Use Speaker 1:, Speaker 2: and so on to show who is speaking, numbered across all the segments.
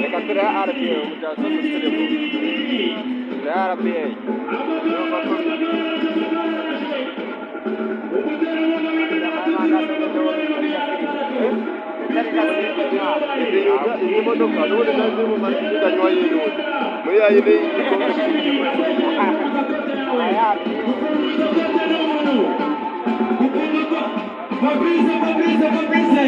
Speaker 1: Reka turi RBA umujyanama w'umusirimu turi RBA iyi modoka n'ubundi nazo ziri mu masiganwa y'irungu muri ya yindi y'igikombe cy'igihugu Fabrice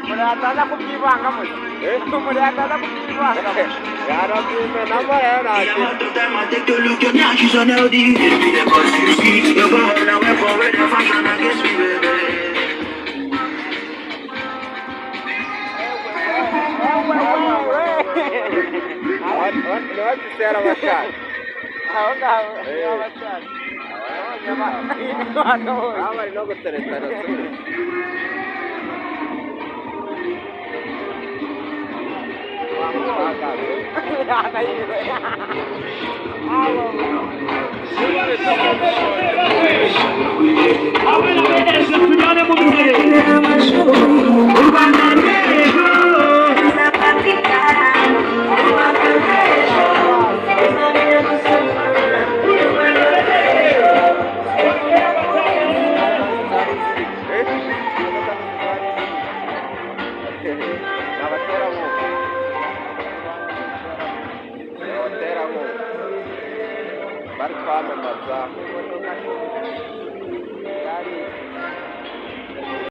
Speaker 1: Muriataza kubyivangamo muriataza kubyivangamo yarabyina nabo yarake Abasera abashaka aho ngaho abashaka abari no guteretana bari kwamamaza